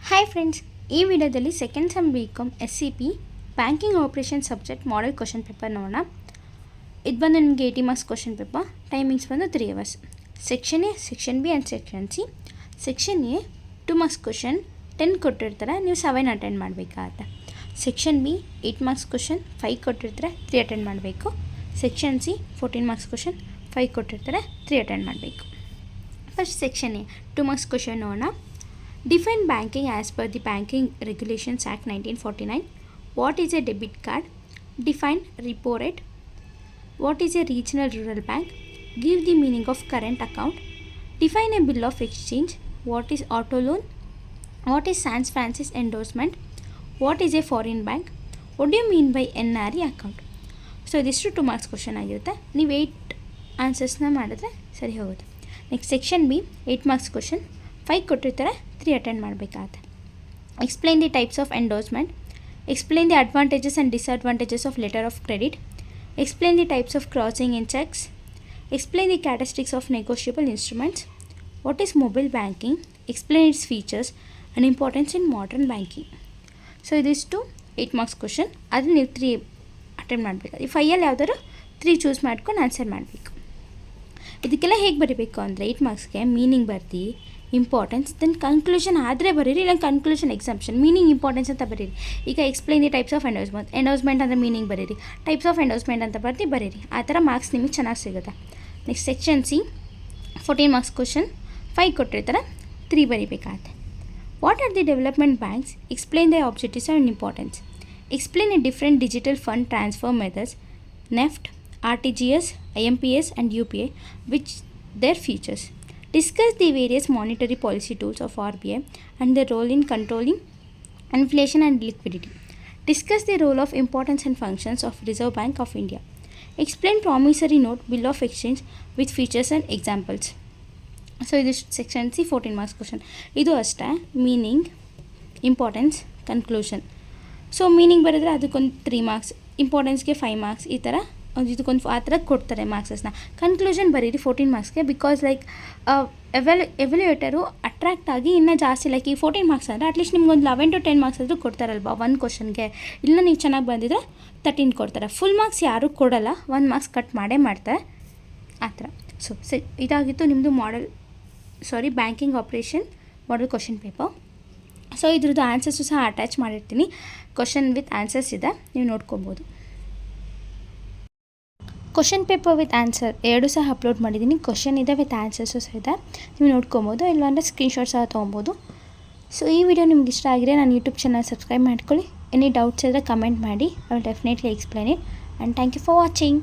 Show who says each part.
Speaker 1: Hi friends, ಈ ವಿಡಿಯೋದಲ್ಲಿ second sem BCom SCP banking operation subject model question paper ನೋಡೋಣ. ಇದು ಬಂದು ನಿಮಗೆ 80 ಮಾರ್ಕ್ಸ್ ಕ್ವಶನ್ ಪೇಪರ್. ಟೈಮಿಂಗ್ಸ್ ಬಂದು 3 hours. Section A, section B and section C. Section A 2 marks question 10 ಕೊಟ್ಟಿರ್ತಾರೆ, ನೀವು 7 attend ಮಾಡಬೇಕಾಗತ್ತೆ. ಸೆಕ್ಷನ್ ಬಿ 8 ಮಾರ್ಕ್ಸ್ ಕ್ವಶನ್ 5 ಕೊಟ್ಟಿರ್ತಾರೆ, 3 attend ಮಾಡಬೇಕು. ಸೆಕ್ಷನ್ ಸಿ 14 ಮಾರ್ಕ್ಸ್ ಕ್ವಶನ್ 5 ಕೊಟ್ಟಿರ್ತಾರೆ, 3 ಅಟೆಂಡ್ ಮಾಡಬೇಕು. First section A 2 marks question ನೋಡೋಣ. Define banking as per the Banking Regulations Act 1949. What is a debit card? Define repo rate. What is a regional rural bank? Give the meaning of current account. Define a bill of exchange. What is auto loan? What is San Francisco endorsement? What is a foreign bank? What do you mean by NRE account? So ಇದಿಷ್ಟು 2 marks question ಆಗಿರುತ್ತೆ. ನೀವು 8 ಆನ್ಸರ್ಸ್ನ ಮಾಡಿದ್ರೆ ಸರಿ ಹೋಗುತ್ತೆ. Next section B 8 marks question 5 ಕೊಟ್ಟಿರ್ತಾರೆ, 3 attend ಮಾಡಬೇಕಾಗತ್ತೆ. Explain the types of endorsement. Explain the advantages and disadvantages of letter of credit. Explain the types of crossing in cheques. Explain the characteristics of negotiable instruments. What is mobile banking. Explain it's features and importance in modern banking. So ಇದಿಷ್ಟು 8 marks question. ಅದು ನೀವು 3 attend ಮಾಡಬೇಕು. ಈ 5ಅಲ್ಲಿ ಯಾವ್ದಾದ್ರು 3 choose ಮಾಡ್ಕೊಂಡು answer ಮಾಡಬೇಕು. ಇದಕ್ಕೆಲ್ಲ ಹೇಗೆ ಬರೀಬೇಕು ಅಂದರೆ 8 ಮಾರ್ಕ್ಸ್ಗೆ ಮೀನಿಂಗ್ ಬರ್ದು, ಇಂಪಾರ್ಟೆನ್ಸ್, ದೆನ್ ಕನ್ಕ್ಲೂಷನ್ ಆದರೆ ಬರೀರಿ, ಇಲ್ಲ ಕನ್ಕ್ಲೂಷನ್ ಎಕ್ಸಾಂಪ್ಷನ್, ಮೀನಿಂಗ್ ಇಂಪಾರ್ಟೆನ್ಸ್ ಅಂತ ಬರೀರಿ. ಈಗ explain the types of endorsement ಅಂದರೆ ಮೀನಿಂಗ್ ಬರೀರಿ, ಟೈಪ್ಸ್ ಆಫ್ ಎಂಡೋಸ್ಮೆಂಟ್ ಅಂತ ಬರೀರಿ. ಆ ಥರ ಮಾರ್ಕ್ಸ್ ನಿಮಗೆ ಚೆನ್ನಾಗಿ ಸಿಗುತ್ತೆ. Next section C 14 marks question 5 ಕೊಟ್ಟಿರ್ತಾರೆ, 3 ಬರೀಬೇಕಾಗತ್ತೆ. What are the development banks? Explain the objectives and importance. Explain a different digital fund transfer methods, NEFT, RTGS, IMPS and UPI, which their features. Discuss the various monetary policy tools of RBI and their role in controlling inflation and liquidity. Discuss the role of importance and functions of Reserve Bank of India. Explain promissory note, bill of exchange with features and examples. So this section C 14 marks question. ಇದು ಅಷ್ಟೇ, meaning, importance, conclusion. So meaning ಬರೆದ್ರೆ ಅದಕ್ಕೊಂದು 3 marks, ಇಂಪಾರ್ಟೆನ್ಸ್ಗೆ 5 marks, ಈ ಥರ ಇದಕ್ಕೊಂದು ಆ ಥರ ಕೊಡ್ತಾರೆ ಮಾರ್ಕ್ಸಸ್ನ. ಕನ್ಕ್ಲೂಷನ್ ಬರೀರಿ 14 ಮಾರ್ಕ್ಸ್ಗೆ. ಬಿಕಾಸ್ ಲೈಕ್ ಎವ್ಯಾಲ್ಯೂಯೇಟರು ಅಟ್ರಾಕ್ಟ್ ಆಗಿ ಇನ್ನೂ ಜಾಸ್ತಿ, ಲೈಕ್ ಈ 14 ಮಾರ್ಕ್ಸ್ ಅಂದರೆ ಅಟ್ಲೀಸ್ಟ್ ನಿಮ್ಗೊಂದು 11 to 10 ಮಾರ್ಕ್ಸ್ ಆದರೂ ಕೊಡ್ತಾರಲ್ವಾ ಒಂದು ಕ್ವಶನ್ಗೆ. ಇಲ್ಲ ನೀವು ಚೆನ್ನಾಗಿ ಬಂದಿದ್ರೆ 13 ಕೊಡ್ತಾರೆ. ಫುಲ್ ಮಾರ್ಕ್ಸ್ ಯಾರೂ ಕೊಡೋಲ್ಲ, 1 ಮಾರ್ಕ್ಸ್ ಕಟ್ ಮಾಡೇ ಮಾಡ್ತಾರೆ ಆ ಥರ. ಸೊ ಇದಾಗಿತ್ತು ನಿಮ್ಮದು banking operation model question paper. So ಇದ್ರದ್ದು ಆನ್ಸರ್ಸು ಸಹ ಅಟ್ಯಾಚ್ ಮಾಡಿರ್ತೀನಿ. ಕ್ವಶನ್ ವಿತ್ ಆನ್ಸರ್ಸ್ ಇದೆ, ನೀವು ನೋಡ್ಕೊಬೋದು. ಕ್ವಶನ್ ಪೇಪರ್ ವಿತ್ ಆನ್ಸರ್ 2 ಸಹ ಅಪ್ಲೋಡ್ ಮಾಡಿದ್ದೀನಿ. ಕ್ವಶನ್ ಇದೆ, ವಿತ್ ಆನ್ಸರ್ಸು ಸಹ ಇದೆ, ನೀವು ನೋಡ್ಕೊಬೋದು. ಇಲ್ಲಾಂದರೆ ಸ್ಕ್ರೀನ್ಶಾಟ್ ಸಹ ತೊಗೊಬೋದು. ಸೊ ಈ ವಿಡಿಯೋ ನಿಮ್ಗೆ ಇಷ್ಟ ಆಗಿದ್ರೆ ನಾನು ಯೂಟ್ಯೂಬ್ ಚಾನಲ್ ಸಬ್ಸ್ಕ್ರೈಬ್ ಮಾಡ್ಕೊಳ್ಳಿ. ಎನಿ ಡೌಟ್ಸ್ ಇದ್ದರೆ ಕಮೆಂಟ್ ಮಾಡಿ, I will definitely explain it. And thank you for watching.